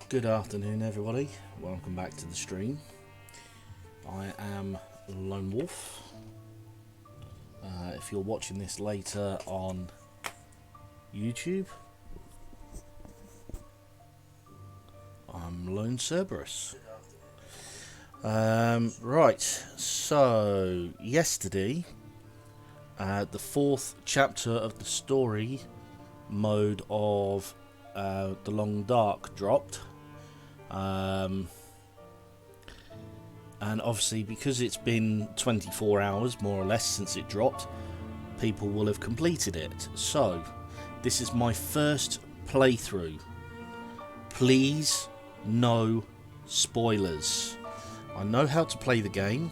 Good afternoon, everybody. Welcome back to the stream. I am Lone Wolf. If you're watching this later on YouTube, I'm Lone Cerberus. Right, so yesterday, the fourth chapter of the story mode of The Long Dark dropped. And obviously, because it's been 24 hours more or less since it dropped, people will have completed it. So this is my first playthrough. Please, no spoilers. I know how to play the game.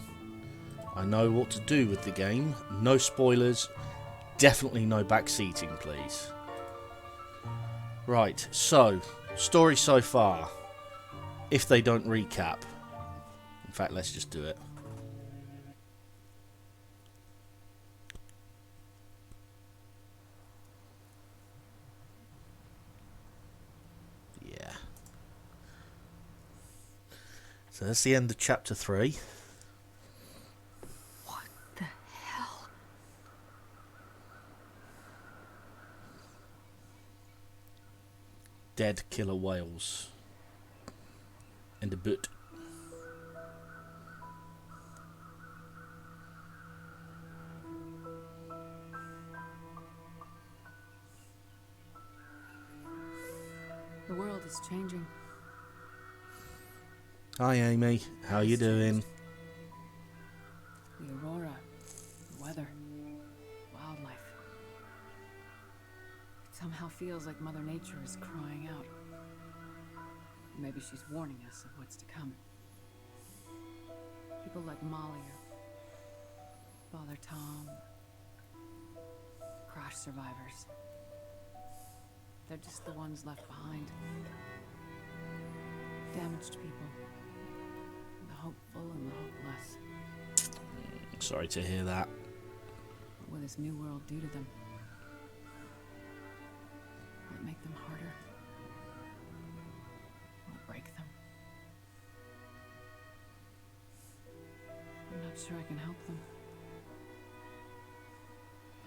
I know what to do with the game. No spoilers. Definitely no backseating, please. Right, so story so far. If they don't recap. In fact, let's just do it. Yeah. So that's the end of chapter 3. What the hell? Dead killer whales. And a boot. The world is changing. Hi Amy, how you doing? The aurora, the weather, wildlife. It somehow feels like Mother Nature is crying out. Maybe she's warning us of what's to come. People like Molly or Father Tom, crash survivors. They're just the ones left behind. Damaged people. The hopeful and the hopeless. Sorry to hear that. What will this new world do to them? Will it make them harder? Will it break them? I'm not sure I can help them.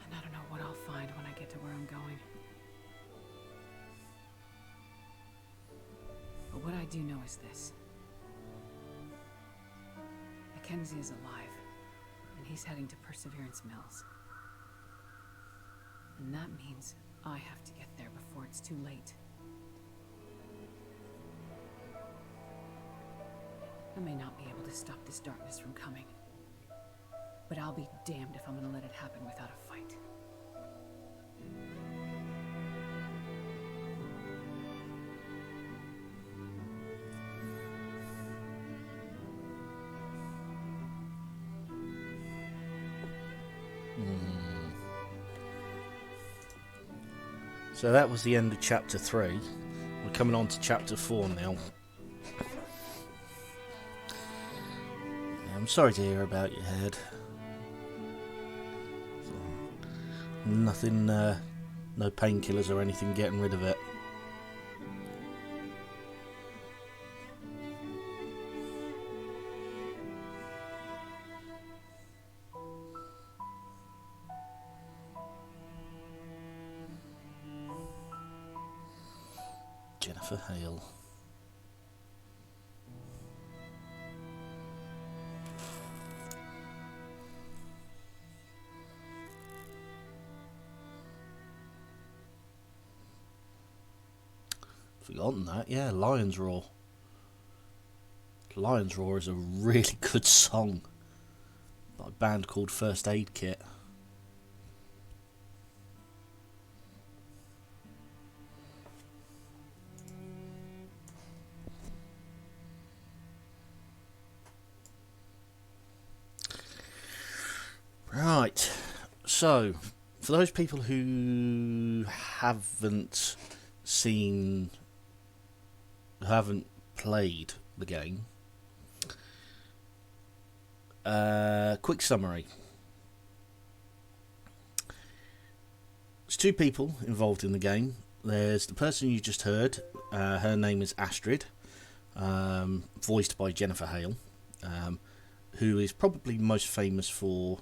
And I don't know what I'll find when I get to where I'm going. But what I do know is this. Mackenzie is alive, and he's heading to Perseverance Mills. And that means I have to get there before it's too late. I may not be able to stop this darkness from coming, but I'll be damned if I'm gonna let it happen without a fight. So that was the end of chapter 3. We're coming on to chapter 4 now. I'm sorry to hear about your head. Nothing, no painkillers or anything getting rid of it. Jennifer Hale. Forgotten that, yeah, Lion's Roar. Lion's Roar is a really good song. By a band called First Aid Kit. Right, so for those people who haven't played the game, quick summary. There's two people involved in the game. There's the person you just heard. Her name is Astrid. voiced by Jennifer Hale, who is probably most famous for,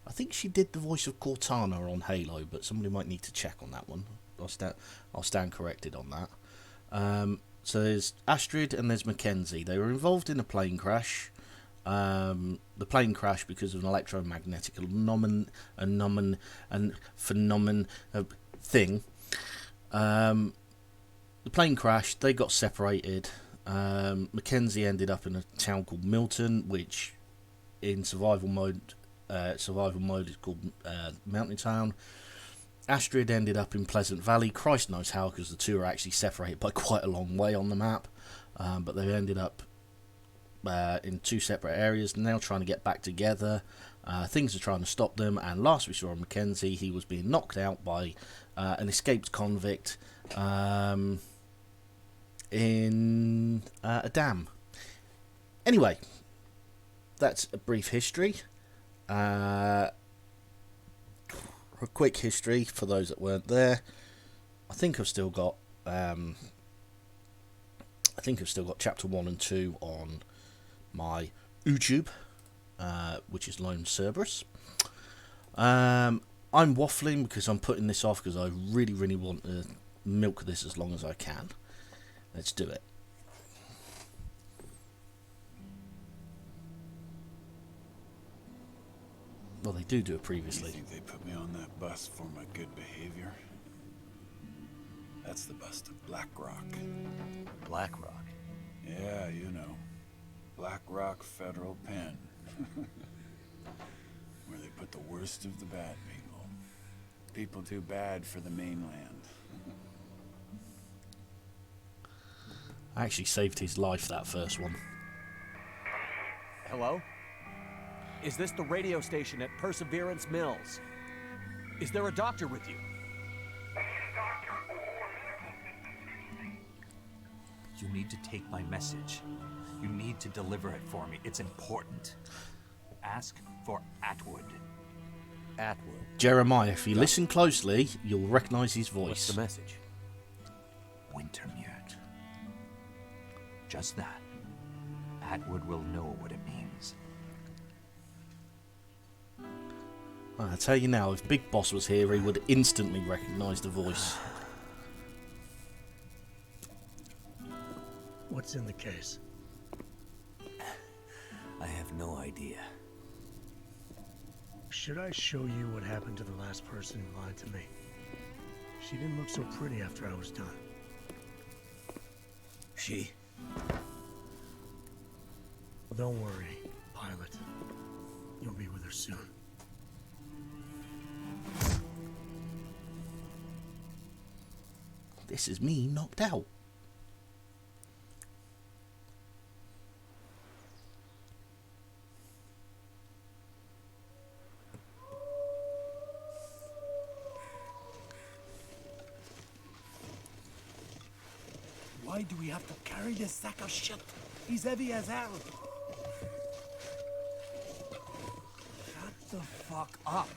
I think she did the voice of Cortana on Halo, but somebody might need to check on that one. I'll stand corrected on that. So there's Astrid and there's Mackenzie. They were involved in a plane crash. The plane crashed because of an electromagnetic phenomenon thing. The plane crashed. They got separated. Mackenzie ended up in a town called Milton, which in survival mode is called Mountain Town. Astrid ended up in Pleasant Valley. Christ knows how, because the two are actually separated by quite a long way on the map. But they ended up in two separate areas, now trying to get back together. Things are trying to stop them, and last we saw on Mackenzie, he was being knocked out by an escaped convict in a dam. Anyway, that's a brief history. A quick history for those that weren't there. I think I've still got chapter 1 and 2 on my YouTube, which is Lone Cerberus. I'm waffling because I'm putting this off because I really want to milk this as long as I can. Let's do it. Well, they do it previously. You think they put me on that bus for my good behavior? That's the bus to Black Rock. Black Rock? Yeah, you know. Black Rock Federal Pen. Where they put the worst of the bad people. People too bad for the mainland. I actually saved his life, that first one. Hello? Is this the radio station at Perseverance Mills? Is there a doctor with you? You need to take my message. You need to deliver it for me. It's important. Ask for Atwood. Atwood? Jeremiah, if you listen closely, you'll recognise his voice. What's the message? Wintermute. Just that. Atwood will know what it means. I tell you now, if Big Boss was here, he would instantly recognise the voice. What's in the case? I have no idea. Should I show you what happened to the last person who lied to me? She didn't look so pretty after I was done. She? Well, don't worry, Pilot. You'll be with her soon. This is me knocked out. Why do we have to carry this sack of shit? He's heavy as hell. Shut the fuck up.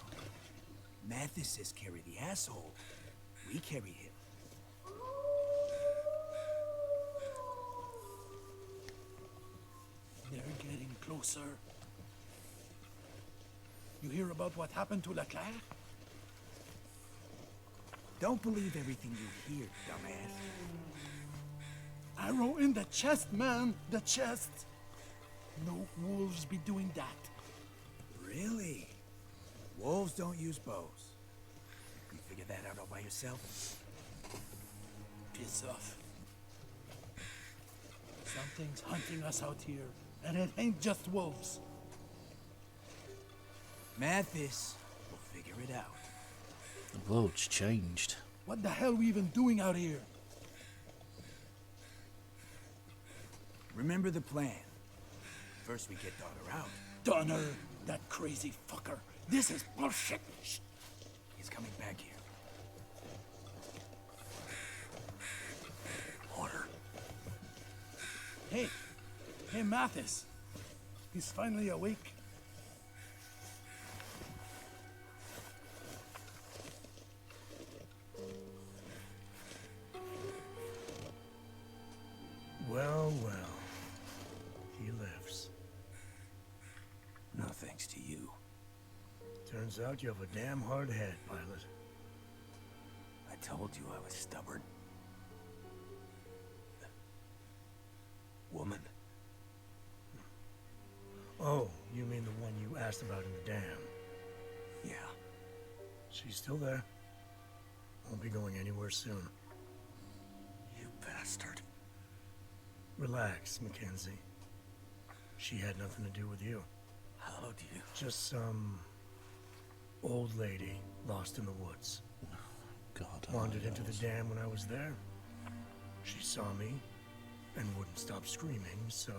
Mathis says carry the asshole. We carry him. They're getting closer. You hear about what happened to Leclerc? Don't believe everything you hear, dumbass. Arrow in the chest, man. The chest. No wolves be doing that. Really? Wolves don't use bows. You figure that out all by yourself? Piss off. Something's hunting us out here, and it ain't just wolves. Mathis will figure it out. The world's changed. What the hell are we even doing out here? Remember the plan. First we get Donner out. Donner, that crazy fucker. This is bullshit. Shh. He's coming back here. Order. Hey, Mathis. He's finally awake. Well, well. Turns out you have a damn hard head, pilot. I told you I was stubborn. Woman. Oh, you mean the one you asked about in the dam? Yeah. She's still there. Won't be going anywhere soon. You bastard. Relax, Mackenzie. She had nothing to do with you. How do you... Just some old lady lost in the woods. God. Wandered into the dam when I was there. She saw me and wouldn't stop screaming, so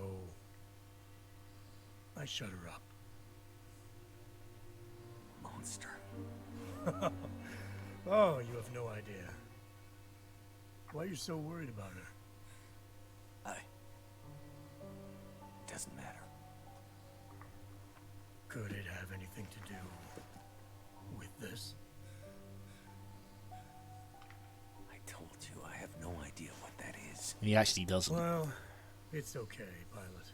I shut her up. Monster. Oh, you have no idea. Why are you so worried about her? Doesn't matter. Could it have anything to do with this? I told you I have no idea what that is. He actually doesn't. Well, it's okay, pilot.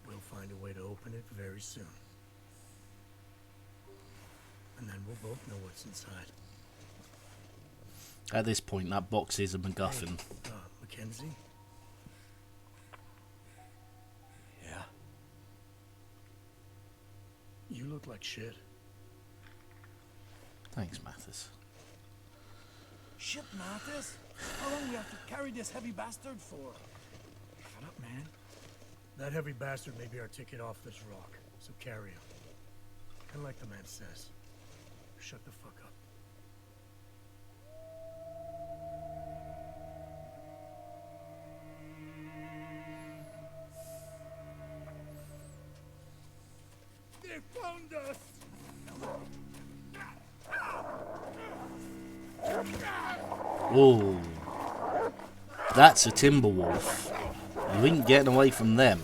We'll find a way to open it very soon. And then we'll both know what's inside. At this point, that box is a MacGuffin. Hey, Mackenzie? Yeah? You look like shit. Thanks, Mathis. Shit, Mathis. How long we have to carry this heavy bastard for? Shut up, man. That heavy bastard may be our ticket off this rock, so carry him. And like the man says, shut the fuck up. They found us! Oh, that's a timber wolf. You ain't getting away from them.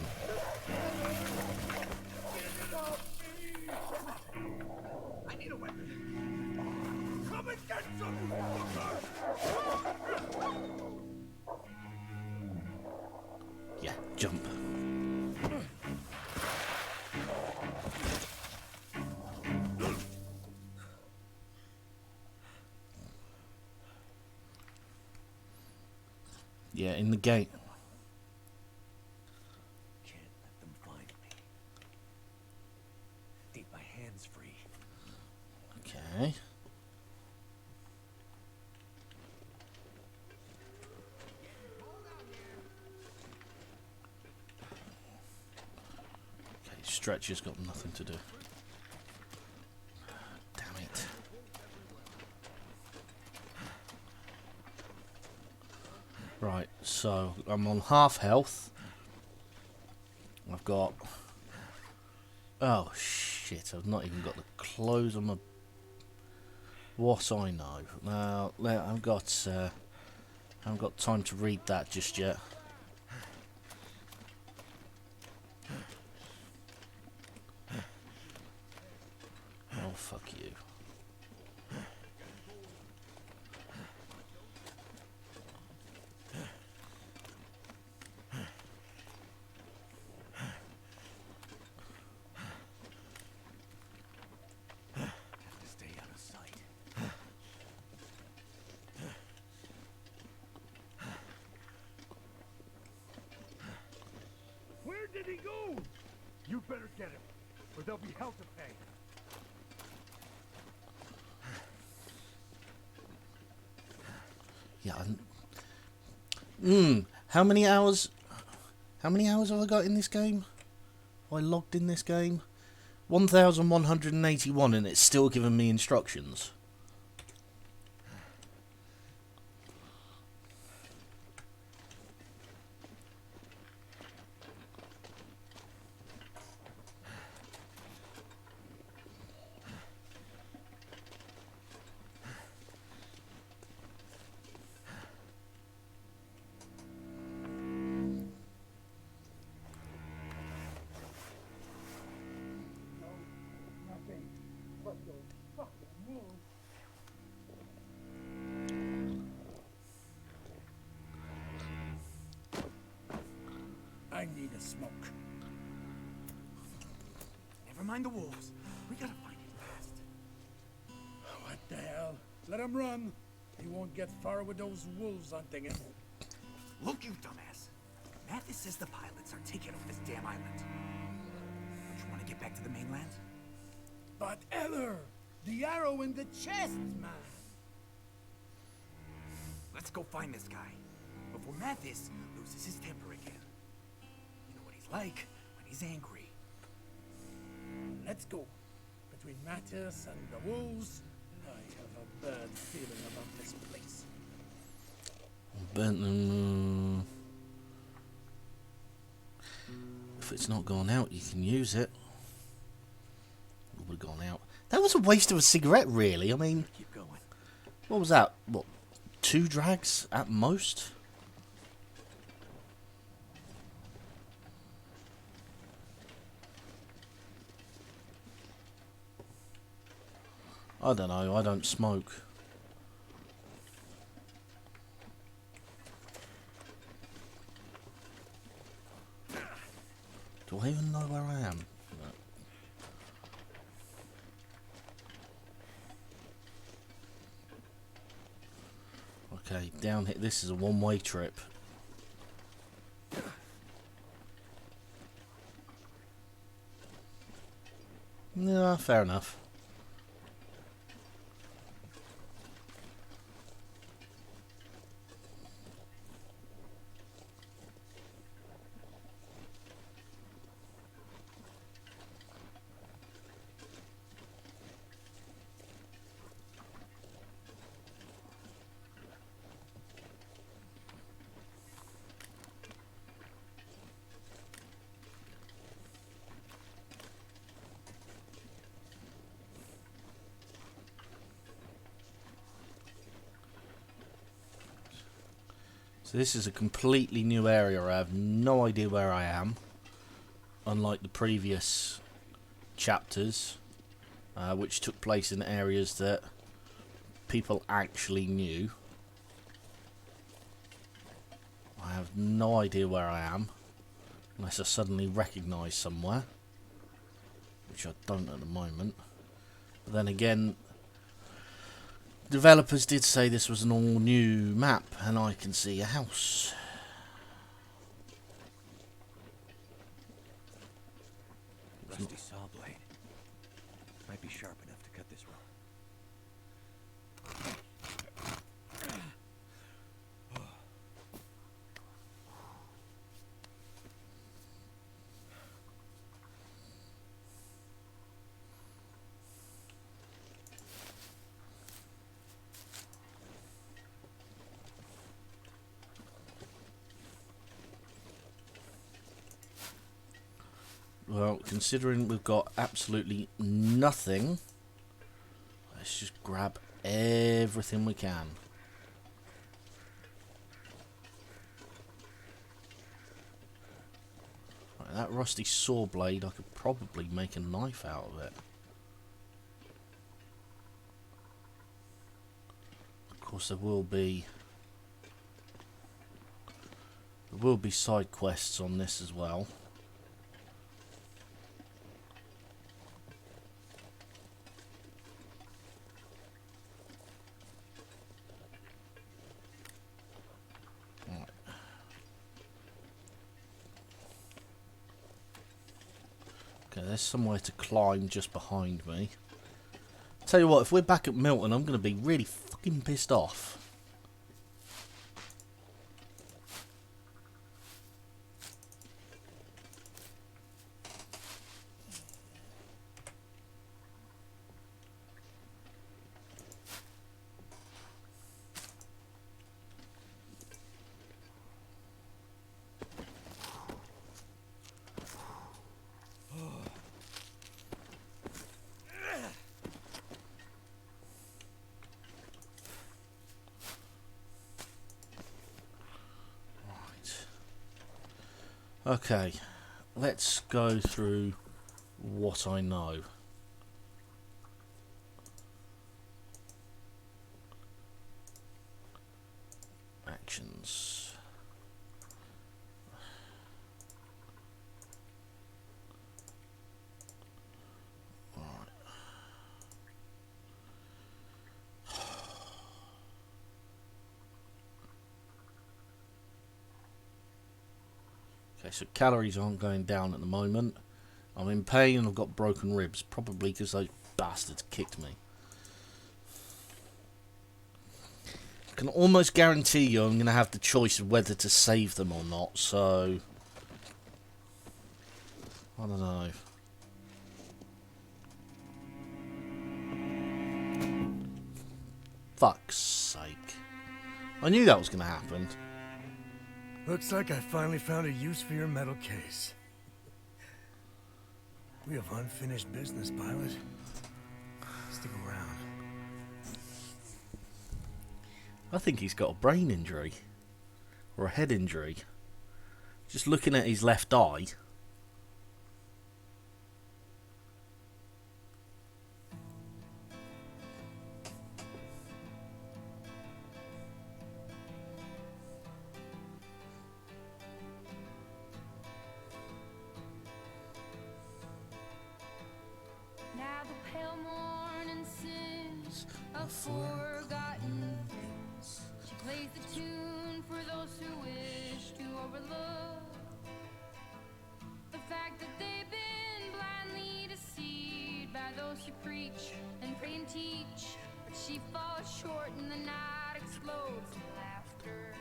I need a weapon. Come and get some, you fucker! Yeah, jump. Yeah, in the gate. Can't let them find me. Need my hands free. Okay. Okay, Stretcher's got nothing to do. Damn it. Right, so I'm on half health. I've got... Oh, shit, I've not even got the clothes on my... What I know. Now, I haven't got time to read that just yet. Oh, fuck you. Have to stay out of sight. Where did he go? You better get him, or there'll be hell to pay. Yeah. How many hours? How many hours have I got in this game? Have I logged in this game? 1,181, and it's still giving me instructions. I need a smoke. Never mind the wolves. We gotta find it. Let him run. He won't get far with those wolves hunting him. Look, you dumbass. Mathis says the pilots are taking off this damn island. Don't you want to get back to the mainland? But Eller, the arrow in the chest, man. Let's go find this guy before Mathis loses his temper again. You know what he's like when he's angry. Let's go. Between Mattis and the wolves, I have a bad feeling about this place. But, if it's not gone out, you can use it. It would have gone out. That was a waste of a cigarette, really. I mean, Keep going. what was that? What, 2 drags at most? I don't know. I don't smoke. Do I even know where I am? No. Okay, down here. This is a one-way trip. Yeah, fair enough. So this is a completely new area. I have no idea where I am. Unlike the previous chapters, which took place in areas that people actually knew. I have no idea where I am, unless I suddenly recognise somewhere, which I don't at the moment. But then again, developers did say this was an all-new map, and I can see a house. Rusty saw blade. Might be sharp enough to cut this rope. Well, considering we've got absolutely nothing, let's just grab everything we can. Right, that rusty saw blade, I could probably make a knife out of it. Of course, there will be side quests on this as well. Okay, there's somewhere to climb just behind me. Tell you what, if we're back at Milton, I'm going to be really fucking pissed off. Okay, let's go through what I know. Actions. Alright. Okay, so calories aren't going down at the moment. I'm in pain and I've got broken ribs, probably because those bastards kicked me. I can almost guarantee you I'm going to have the choice of whether to save them or not, so... I don't know. Fuck's sake. I knew that was going to happen. Looks like I finally found a use for your metal case. We have unfinished business, pilot. Stick around. I think he's got a brain injury. Or a head injury. Just looking at his left eye. Now the pale morning sings of forgotten things. She plays the tune for those who wish to overlook the fact that they've been blindly deceived by those who preach and pray and teach. But she falls short and the night explodes in laughter.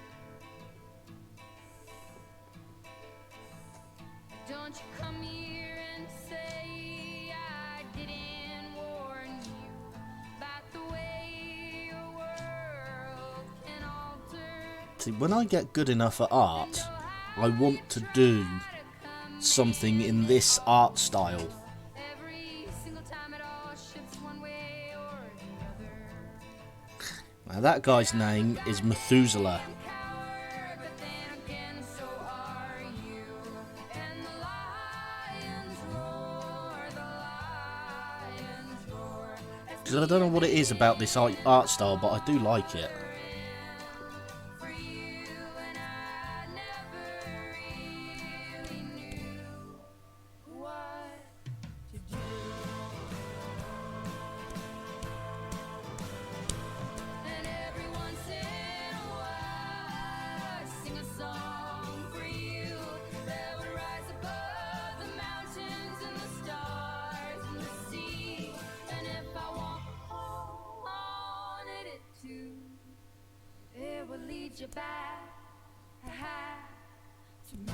Don't you come here and say I didn't warn you about the way your world can alter. See, when I get good enough at art, I want to do something in this art style. Every single time it all shifts one way or the other. Now that guy's name is Methuselah. Coward, but then again, so are you. And the lions roar, as Because I don't know what it is about this art style, but I do like it. for you, and I never really knew what to do. And every once in a while, I sing a song for you that would rise above the mountains and the stars and the sea. And if I wanted it to, it would lead you back to me.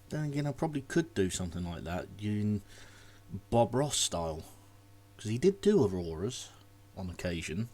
Then again, I probably could do something like that in Bob Ross style. Because he did do Auroras on occasion.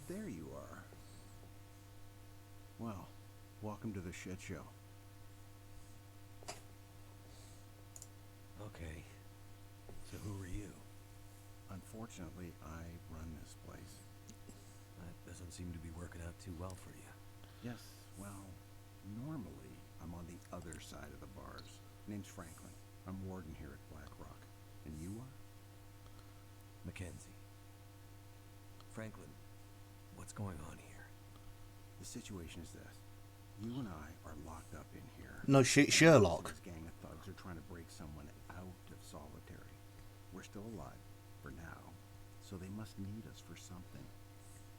There you are. Well, welcome to the shit show. Okay. So who are you? Unfortunately, I run this place. That doesn't seem to be working out too well for you. Yes, well, normally I'm on the other side of the bars. Name's Franklin. I'm warden here at Black Rock. And you are? Mackenzie. Franklin, what's going on here? The situation is this. You and I are locked up in here. No shit, Sherlock. This gang of thugs are trying to break someone out of solitary. We're still alive, for now, so they must need us for something.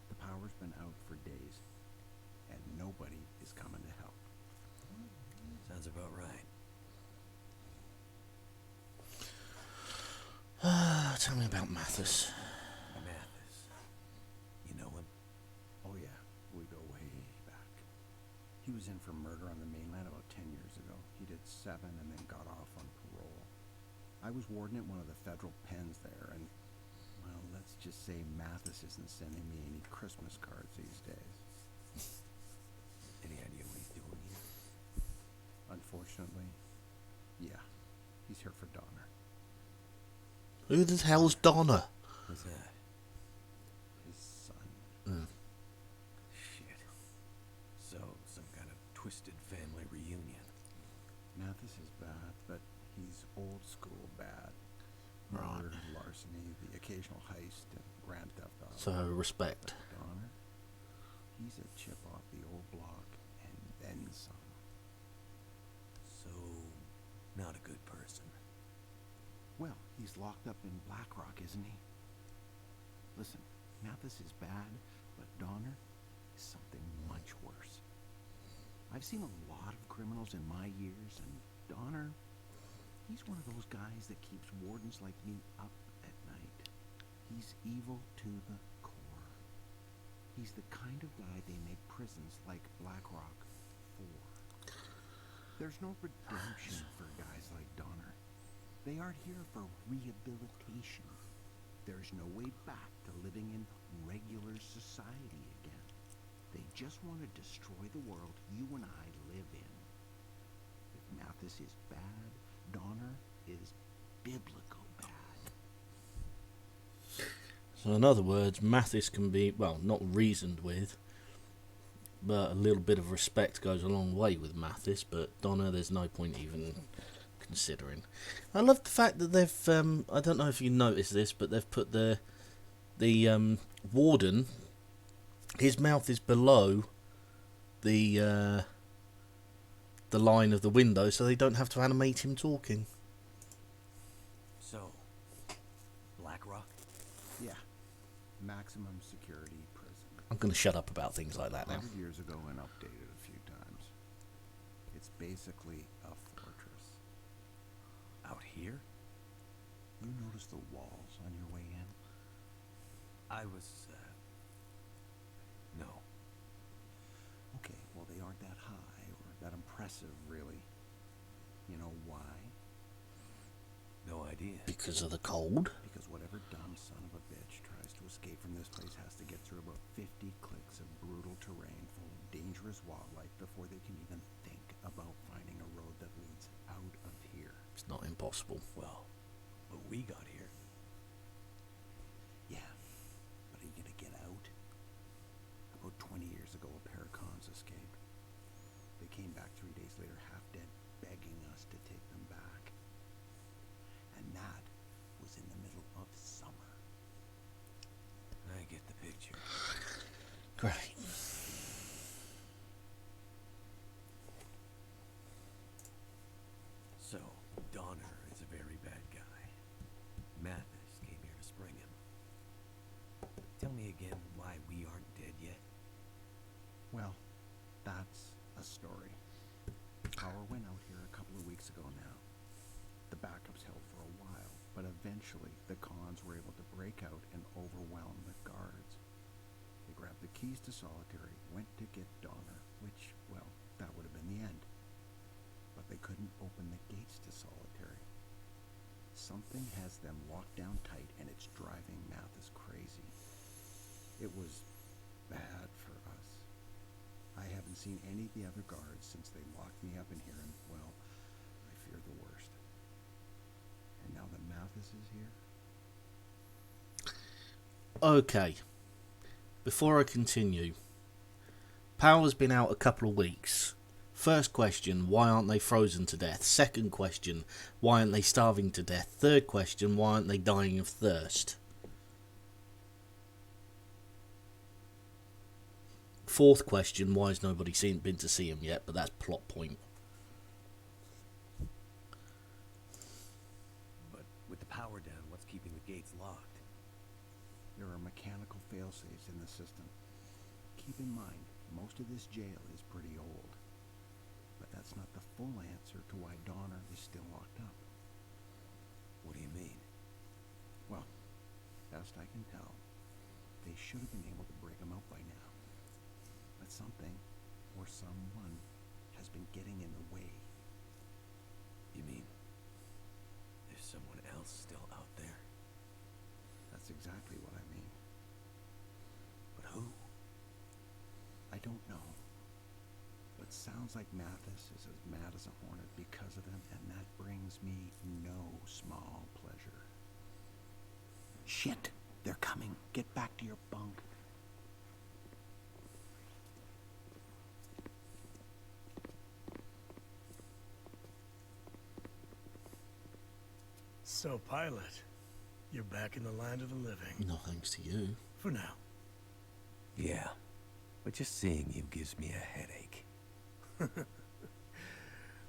The power's been out for days, and nobody is coming to help. Sounds about right. Tell me about Mathis. Math. at 7 and then got off on parole. I was warden at one of the federal pens there, and, well, let's just say Mathis isn't sending me any Christmas cards these days. Any idea what he's doing here? Unfortunately, yeah, he's here for Donner. Who the hell's Donna? What's that? His son. Shit. So, some kind of twisted family reunion. Mathis is bad, but he's old school bad. Right. Murder, larceny, the occasional heist, and grand theft auto. So, respect. Donner, he's a chip off the old block, and then some. So, not a good person. Well, he's locked up in Blackrock, isn't he? Listen, Mathis is bad, but Donner is something much worse. I've seen a lot of criminals in my years, and Donner, he's one of those guys that keeps wardens like me up at night. He's evil to the core. He's the kind of guy they make prisons like Blackrock for. There's no redemption for guys like Donner. They aren't here for rehabilitation. There's no way back to living in regular society again. They just want to destroy the world you and I live in. If Mathis is bad, Donner is biblical bad. So in other words, Mathis can be, well, not reasoned with, but a little bit of respect goes a long way with Mathis, but Donna, there's no point even considering. I love the fact that they've, I don't know if you noticed this, but they've put the warden, his mouth is below the line of the window, so they don't have to animate him talking. So, Blackrock? Yeah. Maximum security prison. I'm going to shut up about things like that now. 100 years ago and updated a few times. It's basically a fortress. Out here? You notice the walls on your way in? I was, no. Okay, well, they aren't that high or that impressive, really. You know why? No idea. Because of the cold? Because whatever dumb son of a bitch tries to escape from this place has to get through about 50 clicks of brutal terrain full of dangerous wildlife before they can even think about finding a road that leads out of here. It's not impossible. Well, but we got here. Yeah, but are you gonna get out? About 20 years ago, a pair of cons escaped. They came back 3 days later, half dead, begging us to take them back. And that was in the middle of summer. I get the picture. Great. So, Donner is a very bad guy. Mathis came here to spring him. Tell me again why we aren't dead yet. Well, that's a story. Power went out here a couple of weeks ago now. The backups held for a while, but eventually the cons were able to break out and overwhelm the guards. They grabbed the keys to Solitary, went to get Donner, which, well, that would have been the end. But they couldn't open the gates to Solitary. Something has them locked down tight, and it's driving Mathis crazy. It was bad for us. I haven't seen any of the other guards since they locked me up in here, and, well, I fear the worst. And now that Mathis is here... Okay. Before I continue, Power's been out a couple of weeks. First question, why aren't they frozen to death? Second question, why aren't they starving to death? Third question, why aren't they dying of thirst? Fourth question, why has nobody been to see him yet? But that's plot point. But with the power down, what's keeping the gates locked? There are mechanical failsafes in the system. Keep in mind, most of this jail is pretty old. But that's not the full answer to why Donner is still locked up. What do you mean? Well, best I can tell, they should have been able to break him out by now. But something, or someone, has been getting in the way. exactly what I mean. But who? I don't know. But sounds like Mathis is as mad as a hornet because of them, and that brings me no small pleasure. Shit! They're coming. Get back to your bunk. So, pilot, you're back in the land of the living. No thanks to you. For now. Yeah. But just seeing you gives me a headache.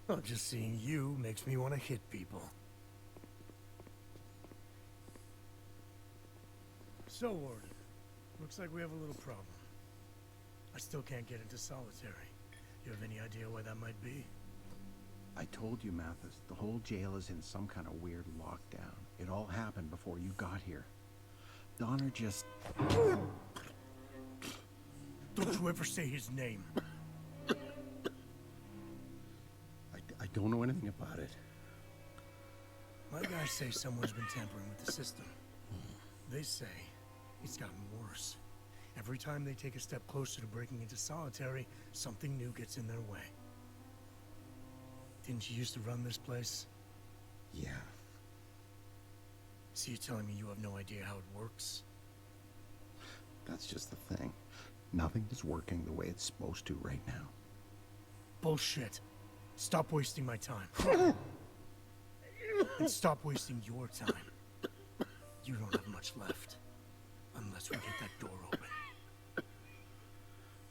Well, just seeing you makes me want to hit people. So, Warden, looks like we have a little problem. I still can't get into solitary. You have any idea why that might be? I told you, Mathis, the whole jail is in some kind of weird lockdown. It all happened before you got here. Donner just... Don't you ever say his name. I don't know anything about it. My guys say someone's been tampering with the system. They say it's gotten worse. Every time they take a step closer to breaking into solitary, something new gets in their way. Didn't you used to run this place? Yeah. So you're telling me you have no idea how it works? That's just the thing. Nothing is working the way it's supposed to right now. Bullshit. Stop wasting my time. And stop wasting your time. You don't have much left. Unless we get that door open.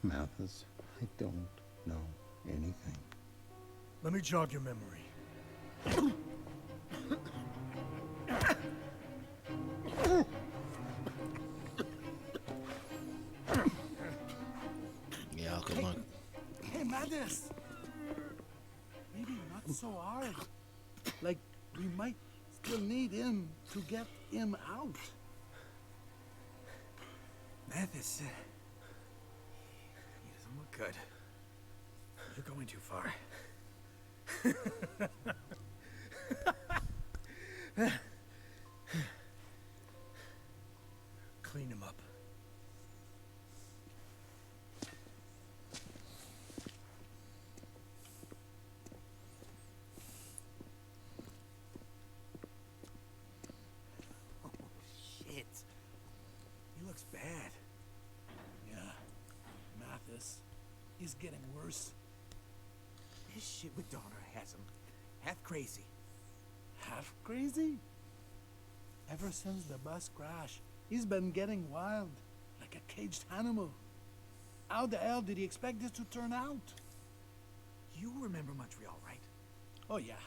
Mathis, I don't know anything. Let me jog your memory. Yeah, good luck. Hey, Mathis! Maybe not so hard. Like, we might still need him to get him out. Mathis, he doesn't look good. You're going too far. Clean him up. Oh, shit. He looks bad. Yeah. Mathis. He's getting worse. This shit with Donner has him half crazy. Half crazy? Ever since the bus crash, he's been getting wild. Like a caged animal. How the hell did he expect this to turn out? You remember Montreal, right? Oh, yeah.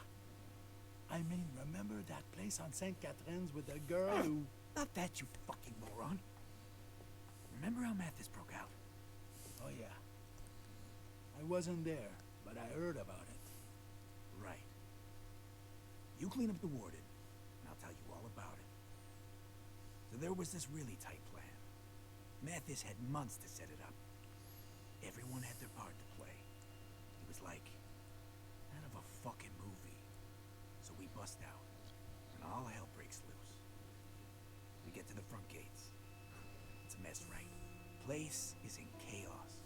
I mean, remember that place on St. Catherine's with the girl who... Not that, you fucking moron. Remember how Mathis broke out? Oh, yeah. I wasn't there, but I heard about it. Right. You clean up the warden, and I'll tell you all about it. So there was this really tight plan. Mathis had months to set it up. Everyone had their part to play. It was like out of a fucking movie. So we bust out, and all hell breaks loose. We get to the front gates. It's a mess, right? Place is in chaos.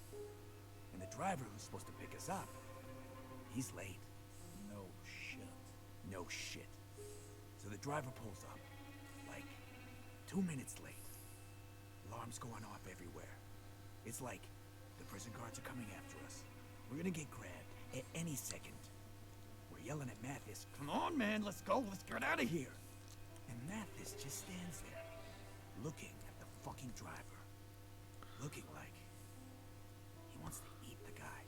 And the driver who's supposed to pick us up, he's late. No shit. No shit. So the driver pulls up, like 2 minutes late. Alarms going off everywhere. It's like the prison guards are coming after us. We're gonna get grabbed at any second. We're yelling at Mathis, "Come on, man, let's go, let's get out of here." And Mathis just stands there, looking at the fucking driver. Looking like he wants to eat the guy.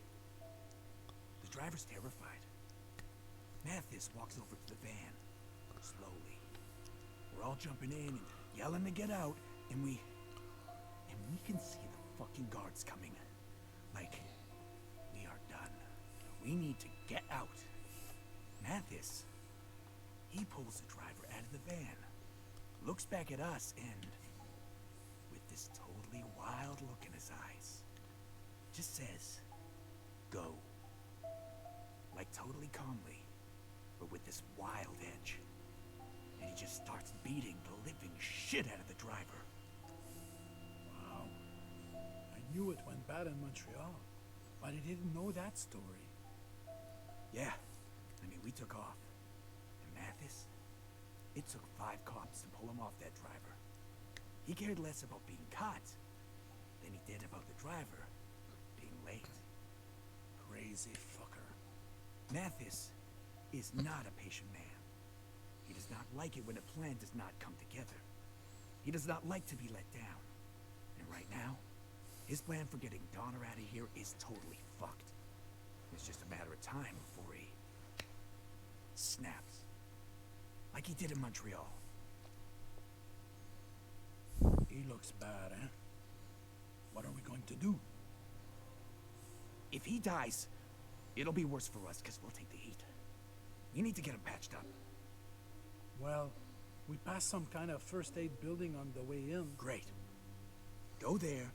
The driver's terrified. Mathis walks over to the van, slowly. We're all jumping in and yelling to get out, and we can see the fucking guards coming. Like, we are done. We need to get out. Mathis, he pulls the driver out of the van, looks back at us, and with this totally wild look in his eyes, just says, "Go." Like totally calmly, but with this wild edge. and he just starts beating the living shit out of the driver. Wow. I knew it went bad in Montreal, but I didn't know that story. Yeah, I mean, we took off. And Mathis, it took 5 cops to pull him off that driver. He cared less about being caught than he did about the driver being late. Crazy fucker. Mathis is not a patient man. He does not like it when a plan does not come together. He does not like to be let down. And right now, his plan for getting Donner out of here is totally fucked. It's just a matter of time before he snaps. Like he did in Montreal. He looks bad, eh? What are we going to do? If he dies, it'll be worse for us because we'll take the heat. We need to get him patched up. Well, we passed some kind of first aid building on the way in. Great. Go there